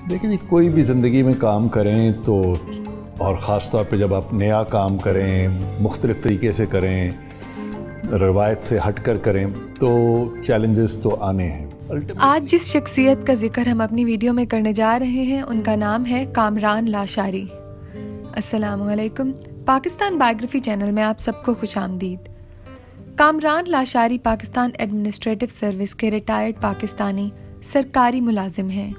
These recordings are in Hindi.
देखिए जी, कोई भी ज़िंदगी में काम करें तो और ख़ास तौर पे जब आप नया काम करें, मुख्तलिफ़ तरीके से करें, रवायत से हट कर करें, तो चैलेंजेस तो आने हैं। आज जिस शख्सियत का जिक्र हम अपनी वीडियो में करने जा रहे हैं उनका नाम है कामरान लाशारी। अस्सलामुअलैकुम, पाकिस्तान बायोग्राफी चैनल में आप सबको खुशामदीद। कामरान लाशारी पाकिस्तान एडमिनिस्ट्रेटिव सर्विस के रिटायर्ड पाकिस्तानी सरकारी मुलाजिम हैं,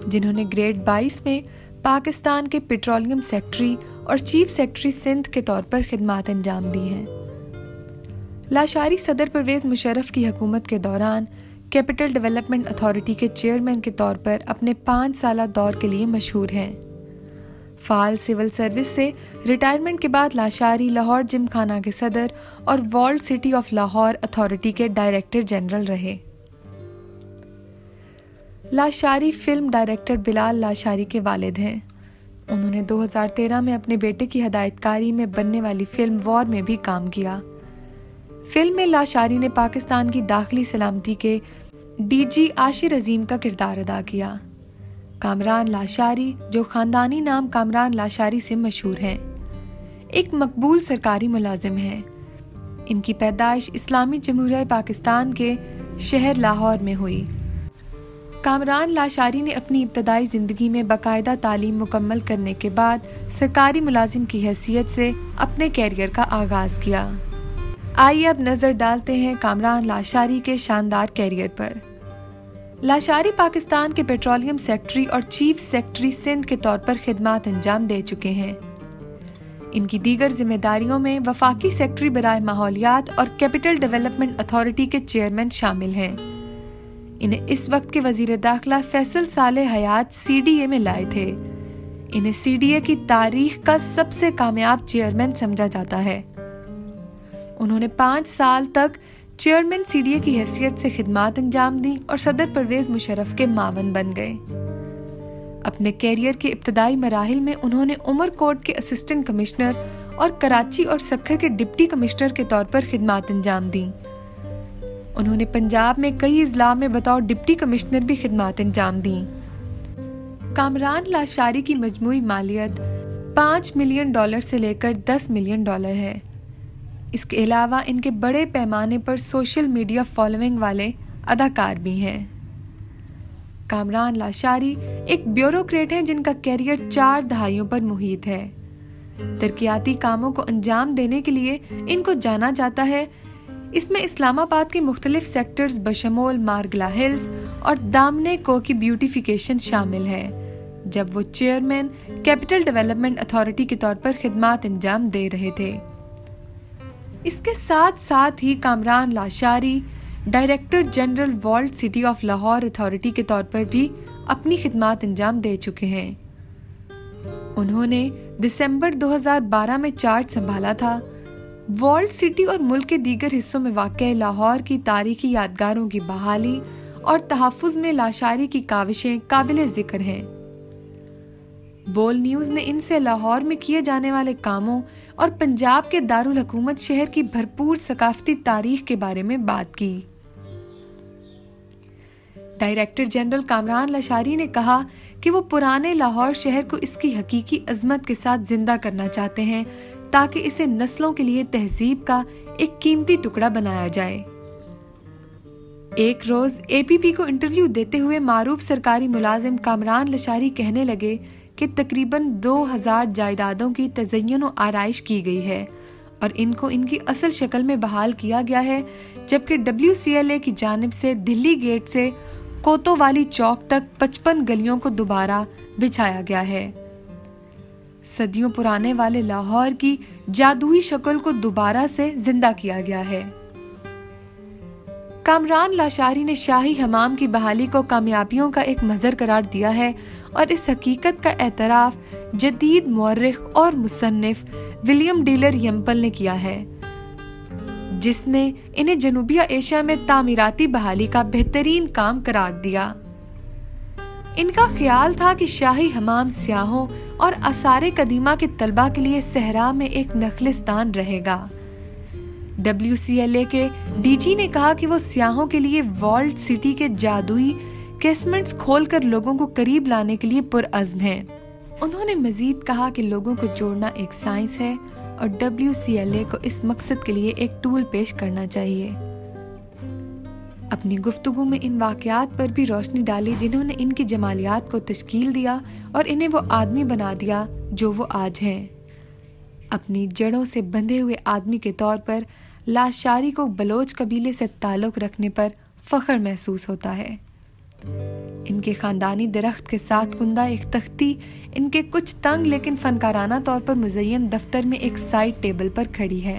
जिन्होंने ग्रेड 22 में पाकिस्तान के पेट्रोलियम सेक्रेटरी और चीफ सेक्रेटरी सिंध के तौर पर खिदमात अंजाम दी हैं। लाशारी सदर परवेज़ मुशर्रफ की हुकूमत के दौरान कैपिटल डेवलपमेंट अथॉरिटी के चेयरमैन के तौर पर अपने 5 साला दौर के लिए मशहूर हैं। फाल सिविल सर्विस से रिटायरमेंट के बाद लाशारी लाहौर जिमखाना के सदर और walled city of Lahore authority के डायरेक्टर जनरल रहे। लाशारी फिल्म डायरेक्टर बिलाल लाशारी के वालिद हैं। उन्होंने 2013 में अपने बेटे की हिदायतकारी में बनने वाली फिल्म वॉर में भी काम किया। फिल्म में लाशारी ने पाकिस्तान की दाखिली सलामती के डीजी आशिर अजीम का किरदार अदा किया। कामरान लाशारी, जो खानदानी नाम कामरान लाशारी से मशहूर हैं, एक मकबूल सरकारी मुलाजिम हैं। इनकी पैदाइश इस्लामी जमहूरिया पाकिस्तान के शहर लाहौर में हुई। कामरान लाशारी ने अपनी इब्तदाई ज़िंदगी में बाकायदा तालीम मुकम्मल करने के बाद सरकारी मुलाजिम की हैसियत से अपने कैरियर का आगाज़ किया। आइए अब नज़र डालते हैं कामरान लाशारी के शानदार कैरियर पर। लाशारी पाकिस्तान के पेट्रोलियम सेक्रेटरी और चीफ सेक्रेटरी सिंध के तौर पर खिदमात अंजाम दे चुके हैं। इनकी दीगर जिम्मेदारियों में वफाकी सेक्रेटरी बराए माहौलियात और कैपिटल डेवलपमेंट अथॉरिटी के चेयरमैन शामिल हैं। इन्हें इस वक्त के वजीर दाखिला फैसल सालेह हयात CDA में लाए थे। इन्हें CDA की तारीख का सबसे कामयाब चेयरमैन समझा जाता है। उन्होंने 5 साल तक चेयरमैन CDA की हैसियत से खिदमात अंजाम दी और सदर परवेज़ मुशर्रफ के मावन बन गए। अपने कैरियर के इब्तदाई मराहिल में उन्होंने उमरकोट के असिस्टेंट कमिश्नर और कराची और सक्खर के डिप्टी कमिश्नर के तौर पर खिदमात अंजाम दी। उन्होंने पंजाब में कई अजला में बतौर डिप्टी कमिश्नर भी खिदमात अंजाम दी। कामरान लाशारी की मजमूई मालियत $5 मिलियन से लेकर $10 मिलियन है। इसके अलावा इनके बड़े पैमाने पर सोशल मीडिया फॉलोइंग वाले अदाकार भी हैं। कामरान लाशारी एक ब्यूरोक्रेट हैं जिनका कैरियर 4 दहाइयों पर मुहित है। तरक्याती कामों को अंजाम देने के लिए इनको जाना जाता है। इसमें इस्लामाबाद के मुख्तलिफ सेक्टर्स बशमोल मारगला हिल्स और दामने को की ब्यूटिफिकेशन शामिल है, जब वो चेयरमैन कैपिटल डेवलपमेंट अथॉरिटी के तौर पर खिदमात अंजाम दे रहे थे। इसके साथ साथ ही Kamran Lashari director general walled city of Lahore authority के तौर पर भी अपनी खिदमात अंजाम दे चुके हैं। उन्होंने दिसंबर 2012 में चार्ज संभाला था। वॉल्ड सिटी और मुल्क के दीगर हिस्सों में वाक़ई लाहौर की तारीखी यादगारों की बहाली और तहफ़्फ़ुज़ में लाशारी की काविशें काबिल ज़िक्र हैं। बोल न्यूज़ ने इनसे लाहौर में किए जाने वाले कामों और पंजाब के दारुल हुकूमत शहर की भरपूर सकाफती तारीख के बारे में बात की। डायरेक्टर जनरल कामरान लाशारी ने कहा कि वो पुराने लाहौर शहर को इसकी हकीकी अजमत के साथ जिंदा करना चाहते हैं, ताकि इसे नस्लों के लिए तहजीब का एक कीमती टुकड़ा बनाया जाए। एक रोज APP को इंटरव्यू देते हुए मारूफ सरकारी मुलाजिम कामरान लाशारी कहने लगे कि तकरीबन 2000 जायदादों की तज़य्युन और आराइश की गई है और इनको इनकी असल शक्ल में बहाल किया गया है, जबकि WCLA की जानिब से दिल्ली गेट से कोतोवाली चौक तक 55 गलियों को दोबारा बिछाया गया है। सदियों पुराने वाले लाहौर की जादुई शक्ल को दोबारा से जिंदा किया गया है। कामरान लाशारी ने शाही हमाम की बहाली को कामयाबियों का एक मज़र करार दिया है और इस हकीकत का एतराफ़ जदीद मुअर्रिख और मुसन्निफ विलियम डीलर यम्पल ने किया है, जिसने इन्हें जनूबी एशिया में तामीराती बहाली का बेहतरीन काम करार दिया। इनका ख्याल था कि शाही हमाम सियाहों और आसारे कदीमा के तलबा के लिए सहरा में एक नखलिस्तान रहेगा। WCLA के DG ने कहा कि वो सियाहों के लिए वॉल्ड सिटी के जादुई केसमेंट्स खोलकर लोगों को करीब लाने के लिए पुरअज़्म हैं। उन्होंने मजीद कहा कि लोगों को जोड़ना एक साइंस है और WCLA को इस मकसद के लिए एक टूल पेश करना चाहिए। अपनी गुफ्तगू में इन वाक़यात पर भी रोशनी डाली जिन्होंने इनकी जमालियात को तश्कील दिया और इन्हें वो आदमी बना दिया जो वो आज हैं। अपनी जड़ों से बंधे हुए आदमी के तौर पर लाशारी को बलोच कबीले से ताल्लुक़ रखने पर फ़ख्र महसूस होता है। इनके ख़ानदानी दरख्त के साथ कुंदा एक तख्ती इनके कुछ तंग लेकिन फ़नकाराना तौर पर मुज़य्यन दफ्तर में एक साइड टेबल पर खड़ी है।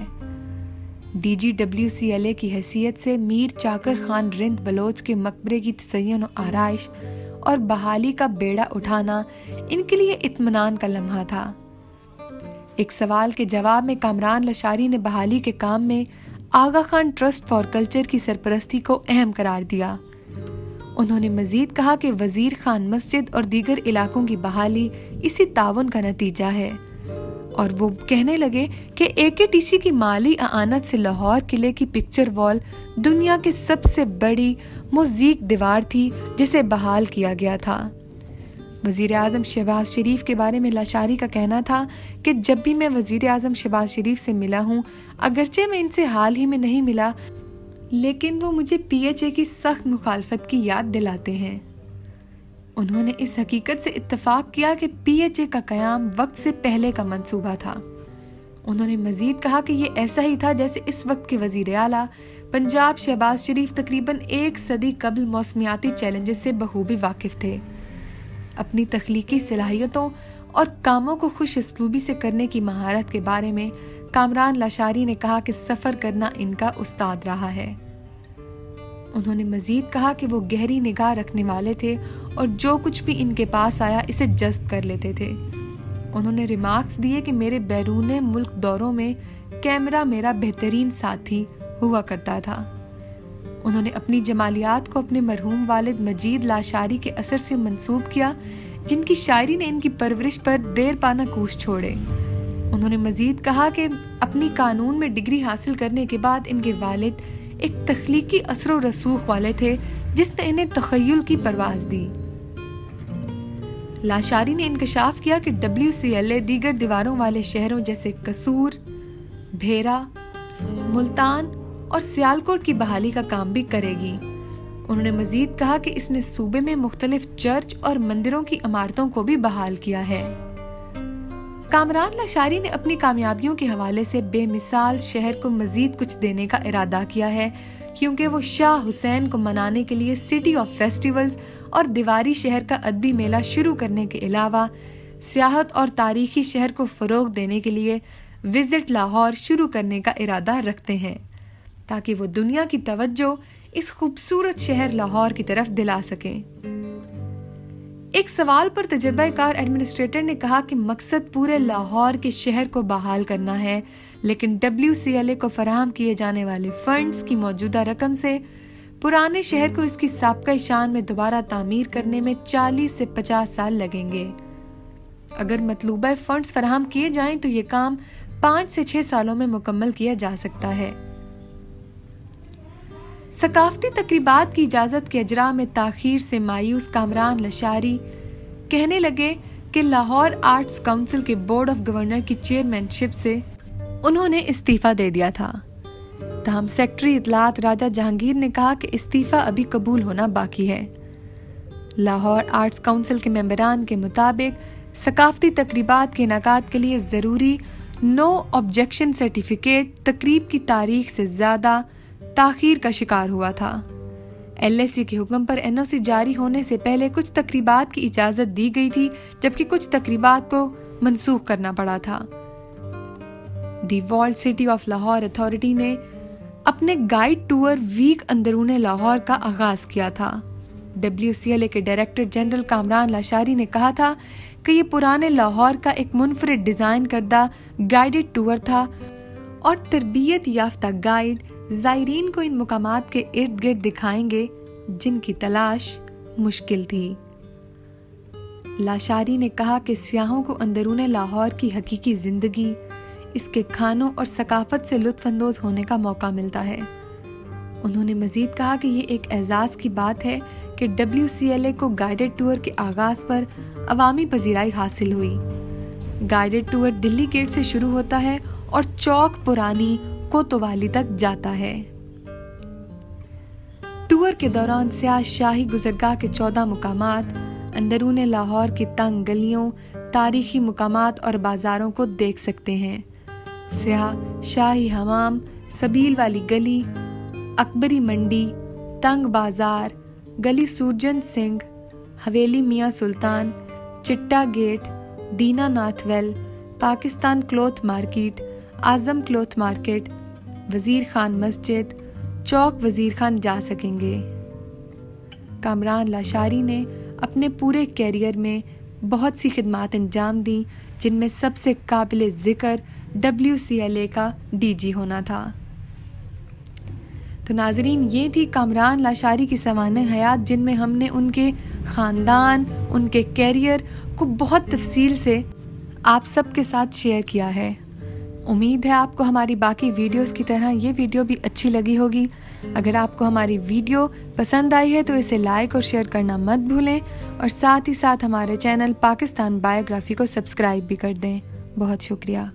DG WCLA की हैसियत से मीर चाकर खान रिंद बलोच के मकबरे की तज़य्युन और आराइश और बहाली का बेड़ा उठाना इनके लिए इत्मीनान का लम्हा था। एक सवाल के जवाब में कामरान लशारी ने बहाली के काम में आगा खान ट्रस्ट फॉर कल्चर की सरपरस्ती को अहम करार दिया। उन्होंने मजीद कहा कि वजीर खान मस्जिद और दीगर इलाकों की बहाली इसी ताउन का नतीजा है और वो कहने लगे कि AKTC की माली आनत से लाहौर किले की पिक्चर वॉल दुनिया की सबसे बड़ी मोज़ीक दीवार थी जिसे बहाल किया गया था। वज़ीर आज़म शहबाज शरीफ के बारे में लाशारी का कहना था कि जब भी मैं वज़ीर आज़म शहबाज शरीफ से मिला हूँ, अगरचे मैं इनसे हाल ही में नहीं मिला, लेकिन वो मुझे PHA की सख्त मुखालफत की याद दिलाते हैं। उन्होंने इस हकीकत से इत्तफाक किया कि PHA का क़याम वक्त से पहले का मंसूबा था। उन्होंने मजीद कहा कि ये ऐसा ही था जैसे इस वक्त के वज़ीर आला पंजाब शहबाज शरीफ तकरीबन 1 सदी कबल मौसमियाती चैलेंजेस से बखूबी वाकिफ थे। अपनी तख्लीकी सलाहियतों और कामों को खुश असलूबी से करने की महारत के बारे में कामरान लाशारी ने कहा कि सफ़र करना इनका उस्ताद रहा है। उन्होंने मजीद कहा कि वो गहरी निगाह रखने वाले थे और जो कुछ भी इनके पास आया इसे जज्ब कर लेते थे। उन्होंने रिमार्क्स दिए कि मेरे बैरूने मुल्क दौरों में कैमरा मेरा बेहतरीन साथी हुआ करता था। उन्होंने अपनी जमालियात को अपने मरहूम वालिद मजीद लाशारी के असर से मंसूब किया, जिनकी शायरी ने इनकी परवरिश पर देर पाना कूश छोड़े। उन्होंने मजीद कहा कि अपनी कानून में डिग्री हासिल करने के बाद इनके वालिद एक तख्लीकी असर रसूख वाले थे जिसने इन्हें तखय्युल की परवाज़ दी। लाशारी ने इंकशाफ किया कि WCLA दीगर दीवारों वाले शहरों जैसे कसूर, भेरा, मुल्तान और सियालकोट की बहाली का काम भी करेगी। उन्होंने मजीद कहा कि इसने सूबे में मुख्तलिफ चर्च और मंदिरों की इमारतों को भी बहाल किया है। कामरान लाशारी ने अपनी कामयाबियों के हवाले से बेमिसाल शहर को मजीद कुछ देने का इरादा किया है, क्योंकि वो शाह हुसैन को मनाने के लिए सिटी ऑफ फेस्टिवल्स और दीवारी शहर का अदबी मेला शुरू करने के अलावा सियाहत और तारीखी शहर को फ़रोग देने के लिए विजिट लाहौर शुरू करने का इरादा रखते हैं, ताकि वो दुनिया की तवज्जो इस खूबसूरत शहर लाहौर की तरफ दिला सकें। एक सवाल पर तजर्बाकार एडमिनिस्ट्रेटर ने कहा कि मकसद पूरे लाहौर के शहर को बहाल करना है, लेकिन WCLA को फराहम किए जाने वाले फंड्स की मौजूदा रकम से पुराने शहर को इसकी साबका शान में दोबारा तामीर करने में 40 से 50 साल लगेंगे। अगर मतलूबा फंड्स फराहम किए जाएं तो ये काम 5 से 6 सालों में मुकम्मल किया जा सकता है। सकाफती तकरीबात की इजाज़त के अजरा में ताखीर से मायूस कामरान लशारी कहने लगे कि लाहौर आर्ट्स काउंसिल के बोर्ड ऑफ गवर्नर की चेयरमैनशिप से उन्होंने इस्तीफ़ा दे दिया था। तहम सेक्रेटरी इतलात राजा जहांगीर ने कहा कि इस्तीफ़ा अभी कबूल होना बाकी है। लाहौर आर्ट्स काउंसिल के मेंबरान के मुताबिक सकाफती तकरीबात के इनाकात के लिए ज़रूरी नो ऑब्जेक्शन सर्टिफिकेट तकरीब की तारीख से ज़्यादा ताखीर का शिकार हुआ था। LSE के हुक्म पर NOC जारी होने से पहले कुछ तकरीबात की इजाज़त दी गई थी, जबकि कुछ तकरीबात को मनसूख करना पड़ा था। The walled city of Lahore authority ने अपने गाइड टूर वीक अंदरूने लाहौर का आगाज किया था। WCLA के डायरेक्टर जनरल कामरान लाशारी ने कहा था कि ये पुराने लाहौर का एक मुनफरिद डिज़ाइन करदा गाइडेड टूर था और तरबियत याफ्ता गाइड ज़ायरीन को इन मुकामात के इर्द गिर्द दिखाएंगे जिनकी तलाश मुश्किल थी। लाशारी ने कहा कि सियाहों को अंदरूने लाहौर की हकीकी जिंदगी, इसके खानों और सकाफत से लुत्फानंदोज होने का मौका मिलता है। उन्होंने मजीद कहा कि ये एक एजाज़ की बात है कि WCLA को गाइडेड टूर के आगाज पर अवामी पजीराई हासिल हुई। गाइडेड टूर दिल्ली गेट से शुरू होता है और चौक पुरानी कोतवाली तक जाता है। टूर के दौरान सियाह शाही गुजरगाह के 14 मुकामात, अंदरूने लाहौर की तंग गलियों, तारीखी मुकामात और बाजारों को देख सकते हैं। सियाह शाही हमाम, सबील वाली गली, अकबरी मंडी, तंग बाजार, गली सूरजन सिंह, हवेली Mian Sultan, Chitta gate, Dinanath well, Pakistan cloth market, Azam cloth market, Wazir Khan मस्जिद, चौक वजीर खान जा सकेंगे। कामरान लाशारी ने अपने पूरे कैरियर में बहुत सी खिदमात अंजाम दी, जिनमें सबसे काबिल ज़िक्र WCLA का DG होना था। तो नाजरीन, ये थी कामरान लाशारी की सवाने हयात, जिनमें हमने उनके ख़ानदान, उनके कैरियर को बहुत तफसील से आप सबके साथ शेयर किया है। उम्मीद है आपको हमारी बाकी वीडियोस की तरह ये वीडियो भी अच्छी लगी होगी। अगर आपको हमारी वीडियो पसंद आई है तो इसे लाइक और शेयर करना मत भूलें, और साथ ही साथ हमारे चैनल पाकिस्तान बायोग्राफी को सब्सक्राइब भी कर दें। बहुत शुक्रिया।